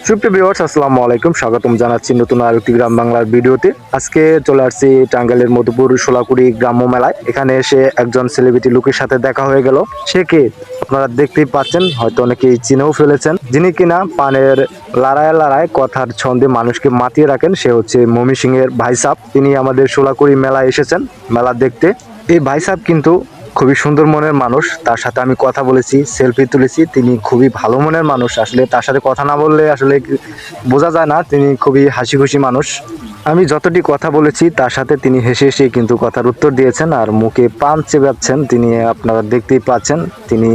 সুপ্রিয় ভিউয়ার্স, আসসালামু আলাইকুম। স্বাগতম জানাচ্ছি নতুন আরেকটি গ্রাম বাংলার ভিডিওতে। আজকে চলে আসছি টাঙ্গাইলের মধুপুর সোলাকুড়ি গ্রাম্য মেলায়। এখানে এসে একজন সেলিব্রিটি লোকের সাথে দেখা হয়ে গেল। সে কে আপনারা দেখতেই পাচ্ছেন, হয়তো অনেকেই চিনেও ফেলেছেন। যিনি কিনা পানের লড়ায় লড়ায় কথার ছন্দে মানুষকে মাতিয়ে রাখেন, সে হচ্ছে মমি সিং এর ভাই সাব। তিনি আমাদের সোলাকুড়ি মেলায় এসেছেন মেলা দেখতে। এই ভাই সাব কিন্তু খুবই সুন্দর মনের মানুষ। তার সাথে আমি কথা বলেছি, সেলফি তুলেছি। তিনি খুবই ভালো মনের মানুষ। আসলে তার সাথে কথা না বললে আসলে বোঝা যায় না, তিনি খুবই হাসি খুশি মানুষ। আমি যতটি কথা বলেছি তার সাথে তিনি হেসে হেসে কিন্তু কথার উত্তর দিয়েছেন আর মুখে পান চেবাচ্ছেন। তিনি আপনারা দেখতেই পাচ্ছেন, তিনি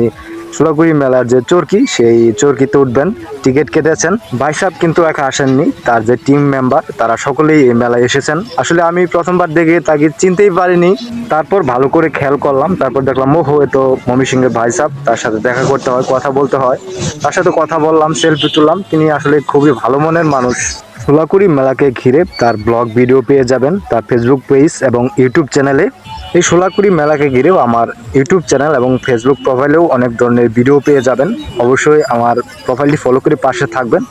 সোলাকুড়ি মেলার যে চরকি, সেই চরকিতে উঠবেন, টিকিট কেটেছেন। ভাই সাহেব কিন্তু একা আসেননি, তার যে টিম মেম্বার তারা সকলেই এই মেলায় এসেছেন। আসলে আমি প্রথমবার দেখে তাকে চিনতেই পারিনি, তারপর ভালো করে খেয়াল করলাম, তারপর দেখলাম ওহো, এ তো মমি সিং এর ভাই সাহেব। তার সাথে দেখা করতে হয়, কথা বলতে হয়। তার সাথে কথা বললাম, সেলফি তুললাম। তিনি আসলে খুবই ভালো মনের মানুষ। সোলাকুড়ি মেলাকে ঘিরে তার ব্লগ ভিডিও পেয়ে যাবেন তার ফেসবুক পেজ এবং ইউটিউব চ্যানেলে। এই সোলাকুড়ি মেলাকে ঘিরেও আমার ইউটিউব চ্যানেল এবং ফেসবুক প্রোফাইলেও অনেক ধরনের ভিডিও পেয়ে যাবেন। অবশ্যই আমার প্রোফাইলটি ফলো করে পাশে থাকবেন।